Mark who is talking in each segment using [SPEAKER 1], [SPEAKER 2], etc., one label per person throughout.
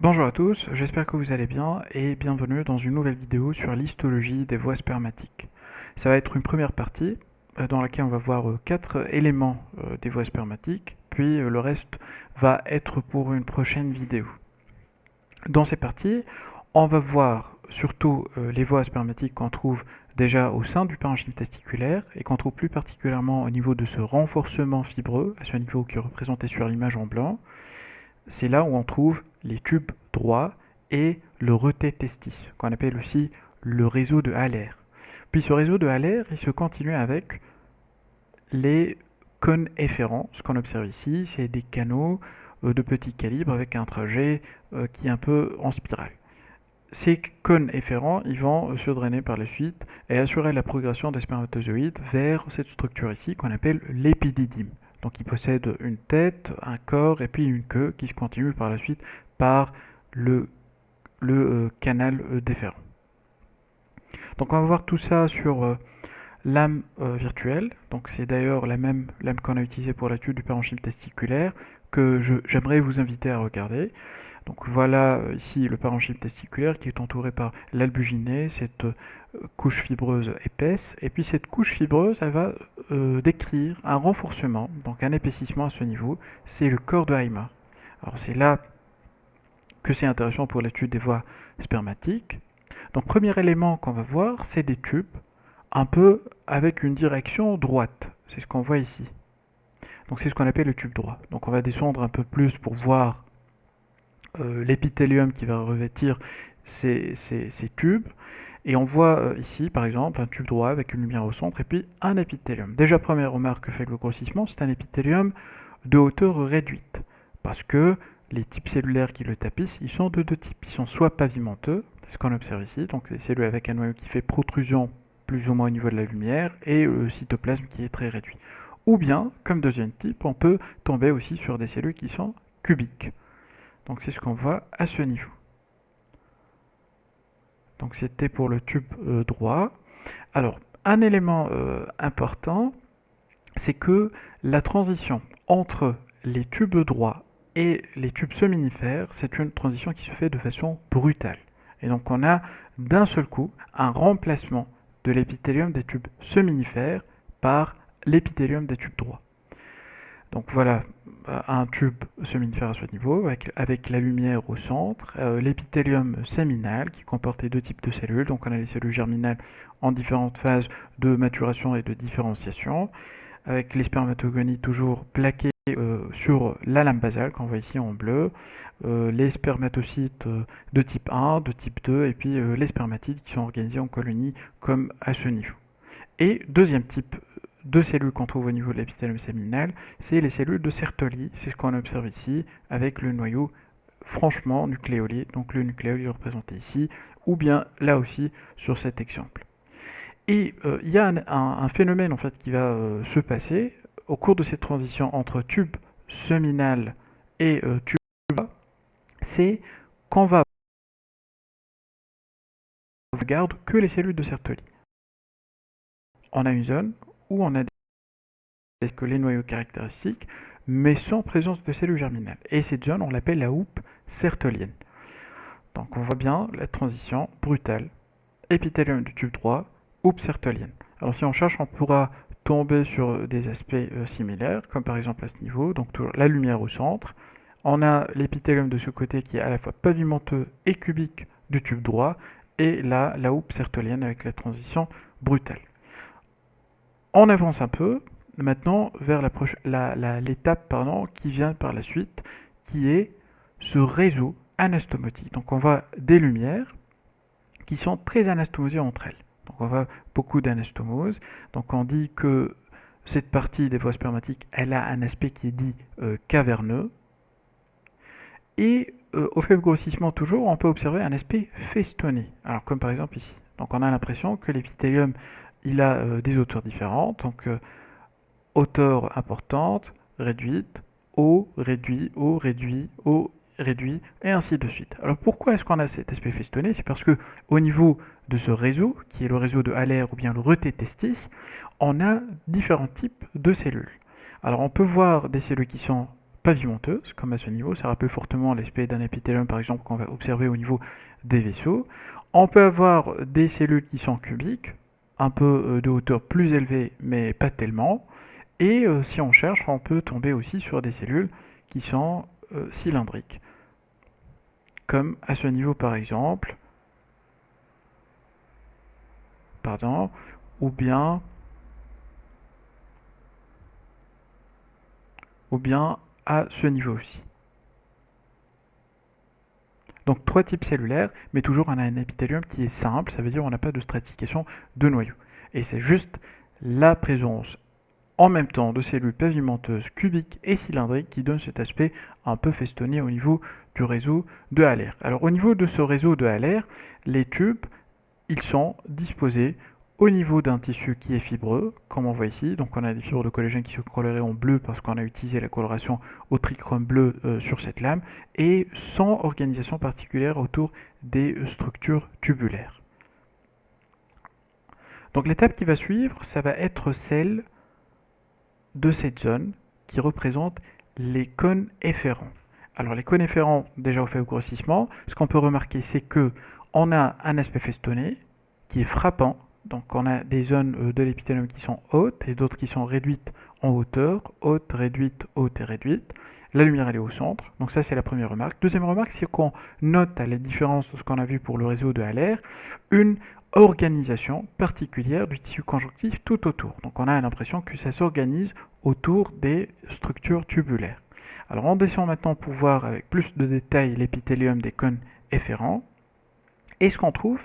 [SPEAKER 1] Bonjour à tous, j'espère que vous allez bien et bienvenue dans une nouvelle vidéo sur l'histologie des voies spermatiques. Ça va être une première partie dans laquelle on va voir 4 éléments des voies spermatiques, puis le reste va être pour une prochaine vidéo. Dans ces parties, on va voir surtout les voies spermatiques qu'on trouve déjà au sein du parenchyme testiculaire et qu'on trouve plus particulièrement au niveau de ce renforcement fibreux, à ce niveau qui est représenté sur l'image en blanc. C'est là où on trouve les tubes droits et le reté testis, qu'on appelle aussi le réseau de Haller. Puis ce réseau de Haller, il se continue avec les cônes efférents. Ce qu'on observe ici, c'est des canaux de petit calibre avec un trajet qui est un peu en spirale. Ces cônes efférents, ils vont se drainer par la suite et assurer la progression des spermatozoïdes vers cette structure ici qu'on appelle l'épididyme. Donc il possède une tête, un corps et puis une queue qui se continue par la suite par le canal déférent. Donc on va voir tout ça sur l'âme virtuelle. Donc c'est d'ailleurs la même lame qu'on a utilisée pour l'étude du parenchyme testiculaire que j'aimerais vous inviter à regarder. Donc voilà ici le parenchyme testiculaire qui est entouré par l'albuginée, cette couche fibreuse épaisse. Et puis cette couche fibreuse, elle va décrire un renforcement, donc un épaississement à ce niveau. C'est le corps de Heimer. Alors c'est là que c'est intéressant pour l'étude des voies spermatiques. Donc premier élément qu'on va voir, c'est des tubes un peu avec une direction droite. C'est ce qu'on voit ici. Donc c'est ce qu'on appelle le tube droit. Donc on va descendre un peu plus pour voir l'épithélium qui va revêtir ces tubes. Et on voit ici, par exemple, un tube droit avec une lumière au centre et puis un épithélium. Déjà, première remarque que fait le grossissement, c'est un épithélium de hauteur réduite. Parce que les types cellulaires qui le tapissent, ils sont de deux types. Ils sont soit pavimenteux, c'est ce qu'on observe ici, donc des cellules avec un noyau qui fait protrusion plus ou moins au niveau de la lumière, et le cytoplasme qui est très réduit. Ou bien, comme deuxième type, on peut tomber aussi sur des cellules qui sont cubiques. Donc c'est ce qu'on voit à ce niveau. Donc c'était pour le tube droit. Alors, un élément important, c'est que la transition entre les tubes droits et les tubes seminifères, c'est une transition qui se fait de façon brutale. Et donc on a d'un seul coup un remplacement de l'épithélium des tubes seminifères par l'épithélium des tubes droits. Donc voilà un tube seminifère à ce niveau avec la lumière au centre, l'épithélium séminal qui comporte les deux types de cellules. Donc on a les cellules germinales en différentes phases de maturation et de différenciation, avec les spermatogonies toujours plaquées sur la lame basale qu'on voit ici en bleu, les spermatocytes de type 1, de type 2 et puis les spermatides qui sont organisés en colonies comme à ce niveau. Et deuxième type de cellules qu'on trouve au niveau de l'épithélium séminal, c'est les cellules de Sertoli. C'est ce qu'on observe ici avec le noyau franchement nucléolé. Donc le nucléole est représenté ici, ou bien là aussi sur cet exemple. Et il y a un phénomène en fait qui va se passer au cours de cette transition entre tube seminal et tube bas, c'est qu'on va regarder que les cellules de Sertoli. On a une zone où on a que les noyaux caractéristiques, mais sans présence de cellules germinales. Et cette zone, on l'appelle la houppe sertolienne. Donc on voit bien la transition brutale. Épithélium du tube droit, houppe sertolienne. Alors si on cherche, on pourra tomber sur des aspects similaires, comme par exemple à ce niveau, donc toujours la lumière au centre. On a l'épithélium de ce côté qui est à la fois pavimenteux et cubique du tube droit, et là, la houppe sertolienne avec la transition brutale. On avance un peu, maintenant vers l'étape qui vient par la suite, qui est ce réseau anastomotique. Donc on voit des lumières qui sont très anastomosées entre elles. Donc on voit beaucoup d'anastomose. Donc on dit que cette partie des voies spermatiques, elle a un aspect qui est dit caverneux. Et au faible grossissement toujours, on peut observer un aspect festonné. Alors comme par exemple ici. Donc on a l'impression que l'épithélium, il a des hauteurs différentes. Donc hauteur importante, réduite, haut, réduit, haut, réduit, haut, réduit, et ainsi de suite. Alors pourquoi est-ce qu'on a cet aspect festonné? C'est parce que au niveau de ce réseau, qui est le réseau de Haller ou bien le reté testis, on a différents types de cellules. Alors on peut voir des cellules qui sont pavimenteuses, comme à ce niveau. Ça rappelle fortement l'aspect d'un épithélium, par exemple, qu'on va observer au niveau des vaisseaux. On peut avoir des cellules qui sont cubiques, un peu de hauteur plus élevée, mais pas tellement. Et si on cherche, on peut tomber aussi sur des cellules qui sont cylindriques, comme à ce niveau par exemple, pardon, ou bien à ce niveau aussi. Donc trois types cellulaires, mais toujours on a un épithélium qui est simple, ça veut dire on n'a pas de stratification de noyaux. Et c'est juste la présence en même temps de cellules pavimenteuses cubiques et cylindriques qui donne cet aspect un peu festonné au niveau du réseau de Haller. Alors au niveau de ce réseau de Haller, les tubes, ils sont disposés au niveau d'un tissu qui est fibreux, comme on voit ici. Donc on a des fibres de collagène qui sont colorées en bleu parce qu'on a utilisé la coloration au trichrome bleu sur cette lame, et sans organisation particulière autour des structures tubulaires. Donc l'étape qui va suivre, ça va être celle de cette zone qui représente les cônes efférents. Alors les cônes efférents, déjà au faible grossissement, ce qu'on peut remarquer, c'est que on a un aspect festonné qui est frappant. Donc on a des zones de l'épithélium qui sont hautes et d'autres qui sont réduites en hauteur, haute, haute et réduite. La lumière elle est au centre, donc ça c'est la première remarque. Deuxième remarque, c'est qu'on note à la différence de ce qu'on a vu pour le réseau de Haller, une organisation particulière du tissu conjonctif tout autour. Donc on a l'impression que ça s'organise autour des structures tubulaires. Alors on descend maintenant pour voir avec plus de détails l'épithélium des cônes efférents. Et ce qu'on trouve,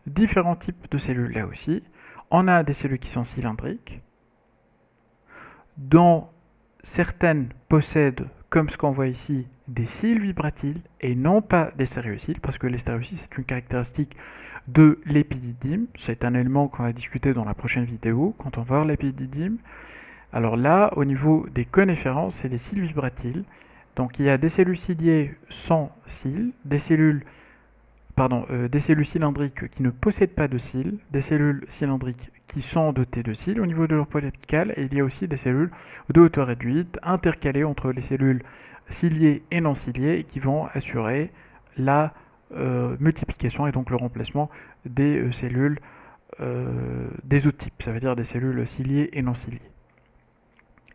[SPEAKER 1] différents types de cellules là aussi. On a des cellules qui sont cylindriques, dont certaines possèdent, comme ce qu'on voit ici, des cils vibratiles et non pas des stéréocyles, parce que les stéréocyles c'est une caractéristique de l'épididyme. C'est un élément qu'on va discuter dans la prochaine vidéo quand on va voir l'épididyme. Alors là, au niveau des cônes efférents, c'est des cils vibratiles. Donc il y a des cellules ciliées sans cils, des cellules cylindriques qui ne possèdent pas de cils, des cellules cylindriques qui sont dotées de cils au niveau de leur poil apical, et il y a aussi des cellules de hauteur réduite, intercalées entre les cellules ciliées et non ciliées, et qui vont assurer la multiplication et donc le remplacement des cellules des autres types, ça veut dire des cellules ciliées et non ciliées.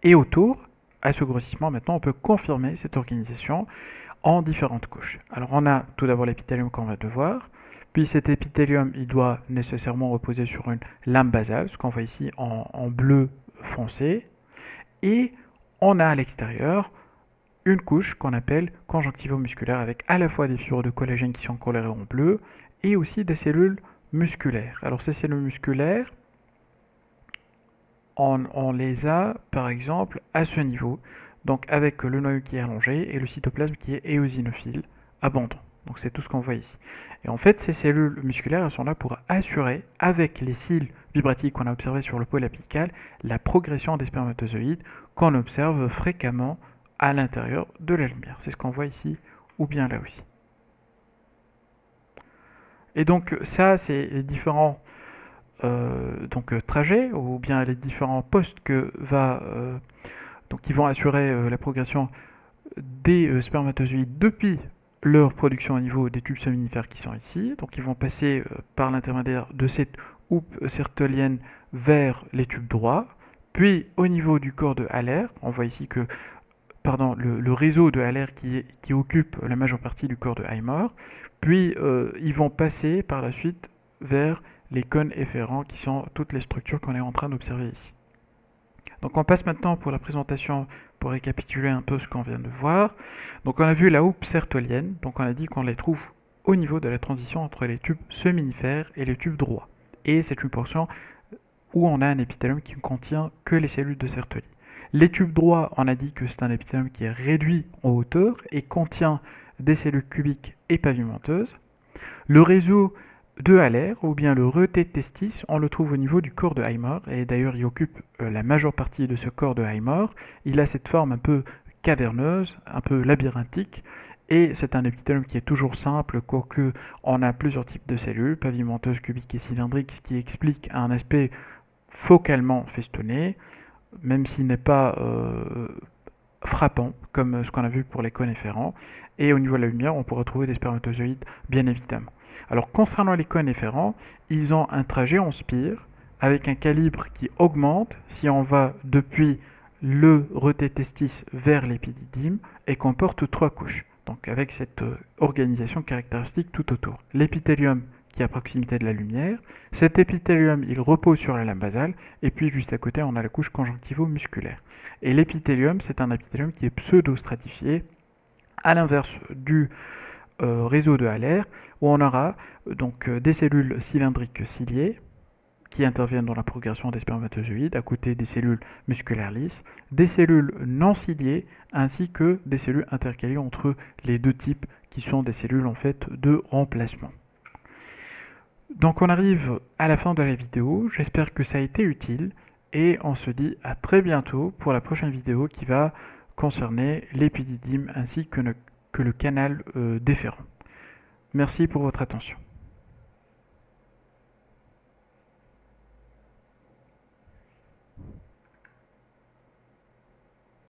[SPEAKER 1] Et autour, à ce grossissement maintenant, on peut confirmer cette organisation en différentes couches. Alors on a tout d'abord l'épithélium qu'on va devoir, puis cet épithélium il doit nécessairement reposer sur une lame basale, ce qu'on voit ici en bleu foncé, et on a à l'extérieur une couche qu'on appelle conjonctivo-musculaire avec à la fois des fibres de collagène qui sont colorées en bleu et aussi des cellules musculaires. Alors ces cellules musculaires, on les a par exemple à ce niveau, donc avec le noyau qui est allongé et le cytoplasme qui est éosinophile, abondant. Donc c'est tout ce qu'on voit ici. Et en fait, ces cellules musculaires elles sont là pour assurer, avec les cils vibratiques qu'on a observés sur le pôle apical, la progression des spermatozoïdes qu'on observe fréquemment à l'intérieur de la lumière. C'est ce qu'on voit ici ou bien là aussi. Et donc ça, c'est les différents trajets ou bien les différents postes qui vont assurer la progression des spermatozoïdes depuis leur production au niveau des tubes séminifères qui sont ici. Donc ils vont passer par l'intermédiaire de cette houppe sertolienne vers les tubes droits. Puis au niveau du corps de Haller, on voit ici que le réseau de Haller qui occupe la majeure partie du corps de Highmore. Puis ils vont passer par la suite vers les cônes efférents qui sont toutes les structures qu'on est en train d'observer ici. Donc on passe maintenant pour la présentation, pour récapituler un peu ce qu'on vient de voir. Donc on a vu la houppe sertolienne, donc on a dit qu'on les trouve au niveau de la transition entre les tubes seminifères et les tubes droits. Et c'est une portion où on a un épithélium qui ne contient que les cellules de Sertoli. Les tubes droits, on a dit que c'est un épithélium qui est réduit en hauteur et contient des cellules cubiques et pavimenteuses. Le réseau de Haller, ou bien le reté de testis, on le trouve au niveau du corps de Highmore, et d'ailleurs il occupe la majeure partie de ce corps de Highmore. Il a cette forme un peu caverneuse, un peu labyrinthique, et c'est un épithélium qui est toujours simple, quoique on a plusieurs types de cellules, pavimenteuses, cubiques et cylindriques, ce qui explique un aspect focalement festonné, même s'il n'est pas frappants, comme ce qu'on a vu pour les coniférants. Et au niveau de la lumière, on pourrait trouver des spermatozoïdes, bien évidemment. Alors concernant les coniférants, ils ont un trajet en spire avec un calibre qui augmente si on va depuis le reté-testis vers l'épididyme et qu'on porte 3 couches. Donc avec cette organisation caractéristique tout autour. L'épithélium qui est à proximité de la lumière. Cet épithélium, il repose sur la lame basale, et puis juste à côté, on a la couche conjonctivo-musculaire. Et l'épithélium, c'est un épithélium qui est pseudo-stratifié, à l'inverse du réseau de Haller, où on aura donc des cellules cylindriques ciliées, qui interviennent dans la progression des spermatozoïdes, à côté des cellules musculaires lisses, des cellules non ciliées, ainsi que des cellules intercalées entre les deux types, qui sont des cellules en fait de remplacement. Donc on arrive à la fin de la vidéo, j'espère que ça a été utile et on se dit à très bientôt pour la prochaine vidéo qui va concerner l'épididyme ainsi que le canal déférent. Merci pour votre attention.